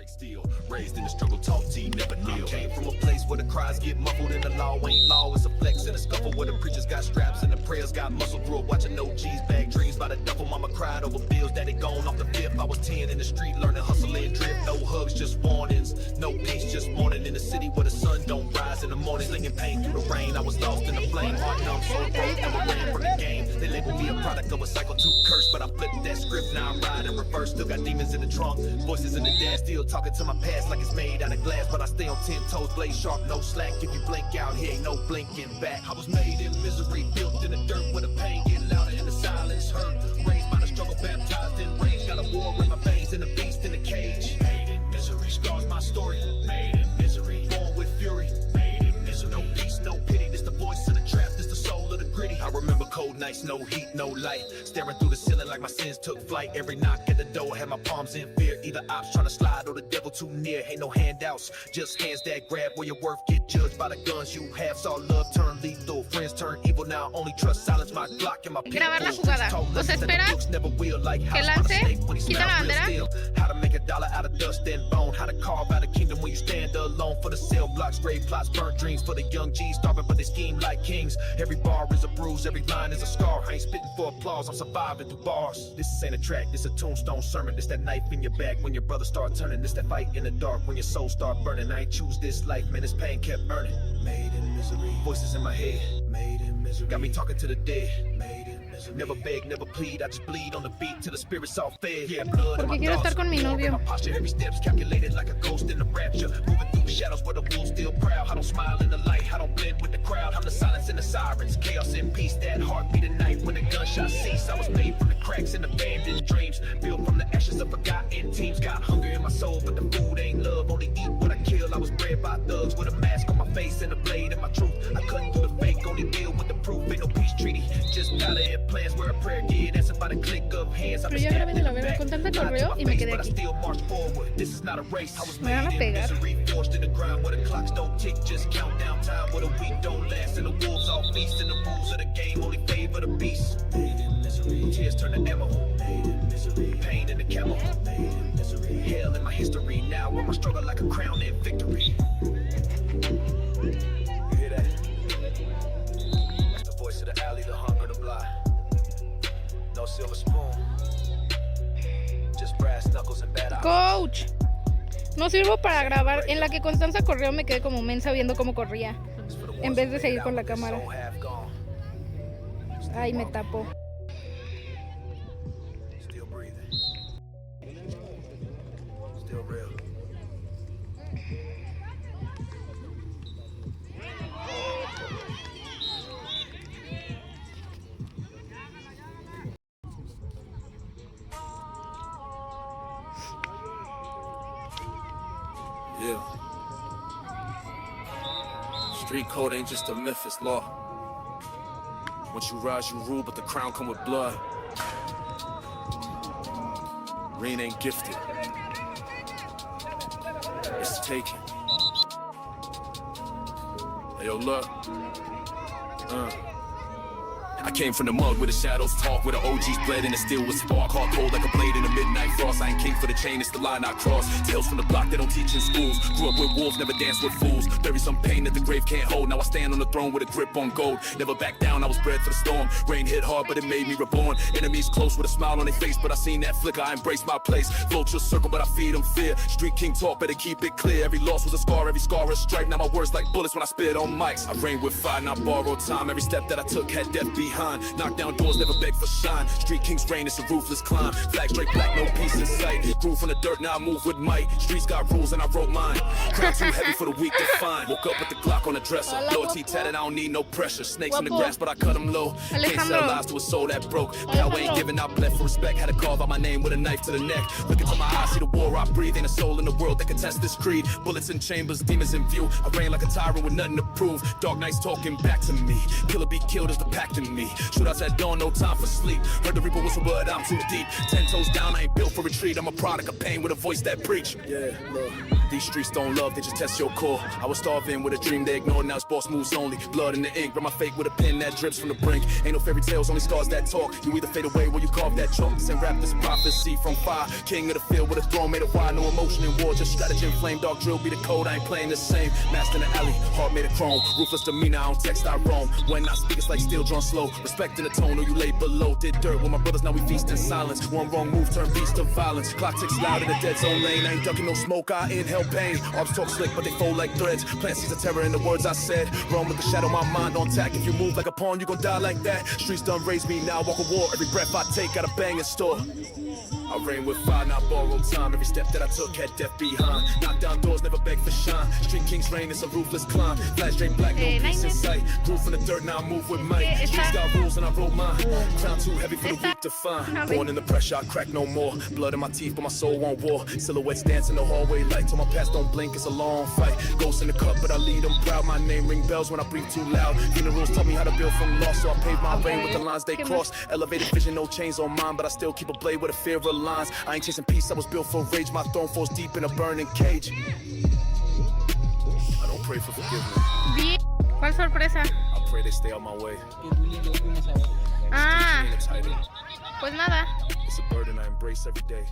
Still raised in the struggle, talk T, never kneel. Came from a place where the cries get muffled and the law ain't law. It's a flex and a scuffle where the preachers got straps and the prayers got muscle. Grew up watching OGs bag dreams by the duffel. Mama cried over bills that had gone off the fifth. I was 10 in the street learning hustle and drift. No hugs, just warnings. No peace, just mourning in the city where the sun don't rise in the morning. Slinging pain through the rain. I was lost in the flame. Heart numb, so broke, never ran from the game. They labeled me a product of a cycle too cursed, but I flipped that script. Now I'm riding reverse. Still got demons in the trunk, voices in the dash. Still talking to my past like it's made out of glass, but I stay on 10 toes, blade sharp, no slack. If you blink out, here ain't no blinking back. I was made in misery, built in the dirt, where the pain get louder and the silence hurt. Raised by the struggle, baptized in rage. Got a war in my veins and a beast in the cage. Made in misery, scars my story. Made in misery, born with fury. Made in misery, no peace, no pity. This the voice of the trap, this the soul of the gritty. I remember cold nights, no heat, no light. Staring through the ceiling like my sins took flight. Every knock at the door had my palms in fear. Either ops trying to slide or the devil too near. Ain't no handouts, just hands that grab where your worth get judged by the guns you have. Saw love turn lethal, friends turn evil. Now only trust silence, my Glock and my people. Grabar la jugada. O sea, espera que lance, quita la bandera. How to make a dollar out of dust and bone. How to carve out a kingdom when you stand alone. For the cell blocks, grave plots, burnt dreams. For the young G's starving, but they scheme like kings. Every bar is a bruise, every line is a scar. I ain't spitting for applause, I'm surviving through bars. This ain't a track, this a tombstone sermon. This that knife in your back when your brother start turning. This that fight in the dark when your soul start burning. I ain't choose this life, man, this pain kept earning. Made in misery, voices in my head. Made in misery, got me talking to the dead. Made in misery, never beg, never plead. I just bleed on the beat till the spirit's all fed. Yeah, blood in my quiero estar con mi novio. My posture, every step's calculated like a ghost in the rapture. Moving through shadows where the wolves still proud. I don't smile in the light, I don't blend with the crowd. I'm the silence and the sirens, chaos and peace. That heartbeat at night when the gunshots cease. I was made from the cracks and abandoned dreams. Built from the ashes of forgotten teams. Got hunger in my soul, but the food ain't love. Only eat what I kill. I was bred by thugs with a mask on my face and a blade in my truth. I couldn't do the fake, only deal with the proof. Ain't no peace treaty, just gotta have plans where a prayer get answered by the click of hands. Pero yo grabé de la verga con tanta correo y me quedé aquí. Me van a pegar. Forced in the ground where the clocks don't tick, just count down time where the week don't last. And the wolves all feast, and the rules of the game only favor the beast. Made in misery, tears turn to ammo. Made in misery, pain in the camel. Made in misery, hell in my history. Now I'm struggle like a crown in victory. You hear that? That's the voice of the alley, the hunger, the blind. No silver spoon, just brass knuckles and bad eyes. Coach, no sirvo para grabar. En la que Constanza corrió me quedé como mensa viendo cómo corría, en vez de seguir con la cámara. Ay, me tapó. Still breathing. Still real. Yeah. Street code ain't just a myth, it's law. Once you rise, you rule, but the crown come with blood. Rain ain't gifted. It's taken. Hey, yo, look. I came from the mud where the shadows talk, where the OGs bled and the steel was spark. Hard cold like a blade in the midnight frost. I ain't king for the chain, it's the line I cross. Tales from the block they don't teach in schools. Grew up with wolves, never danced with fools. Bury some pain that the grave can't hold. Now I stand on the throne with a grip on gold. Never back down, I was bred for the storm. Rain hit hard, but it made me reborn. Enemies close with a smile on their face, but I seen that flicker, I embraced my place. Vultures circle, but I feed them fear. Street king talk, better keep it clear. Every loss was a scar, every scar a stripe. Now my words like bullets when I spit on mics. I reign with fire, not borrowed time. Every step that I took had death behind. Knocked down doors, never beg for shine. Street king's reign, it's a ruthless climb. Flag straight black, no peace in sight. Grew from the dirt, now I move with might. Streets got rules and I wrote mine. Crown too heavy for the weak to find. Woke up with the Glock on the dresser. Loyalty tatted, I don't need no pressure. Snakes in the grass, but I cut them low. Can't sell lies to a soul that broke. Power ain't giving out, bled for respect. Had to carve out my name with a knife to the neck. Look into my eyes, see the war I breathe. Ain't a soul in the world that can test this creed. Bullets in chambers, demons in view. I reign like a tyrant with nothing to prove. Dark nights talking back to me. Killer be killed is the pact in me. Shootouts at dawn, no time for sleep. Heard the reaper whistle, but I'm too deep. 10 toes down, I ain't built for retreat. I'm a product of pain with a voice that preach. Yeah, look. These streets don't love, they just test your core. I was starving with a dream they ignored, now it's boss moves only. Blood in the ink, write my fate with a pen that drips from the brink. Ain't no fairy tales, only scars that talk. You either fade away or you carve that chalk. Send rap this prophecy from fire. King of the field with a throne made of wire. No emotion in war, just strategy and flame. Dark drill be the code, I ain't playing the same. Master in the alley, heart made of chrome. Ruthless demeanor, I don't text, I roam. When I speak, it's like steel drawn slow. Respecting the tone, or you lay below. Did dirt with my brothers, now we feast in silence. One wrong move, turn beast to violence. Clock ticks loud in the dead zone lane. I ain't ducking no smoke, I inhale pain. Arms talk slick, but they fold like threads. Plant seeds of terror in the words I said. Run with the shadow, my mind on tack. If you move like a pawn, you gon' die like that. Streets done raised me, now I walk a war. Every breath I take, got a bang in store. I reign with fire, not borrowed time. Every step that I took had death behind. Knock down doors, never beg for shine. Street king's reign, it's a ruthless climb. Flash straight black, no peace in sight. Grew from the dirt, now I move with might. Streets got rules and I wrote mine. Crown too heavy for the weak to find. Born in the pressure, I crack no more. Blood in my teeth, but my soul won't war. Silhouettes dance in the hallway light. Till my past don't blink, it's a long fight. Ghosts in the cup, but I lead them proud. My name ring bells when I breathe too loud. Funerals taught me how to build from loss, so I paved my way with the lines they cross. Elevated vision, no chains on mine, but I still keep a blade with a fear of lines. I ain't chasing peace, I was built for rage. My throne falls deep in a burning cage. I don't pray for forgiveness. Bien. ¿Cuál sorpresa? I pray they stay out my way. Ah, It's pues nada. a burden I embrace every day.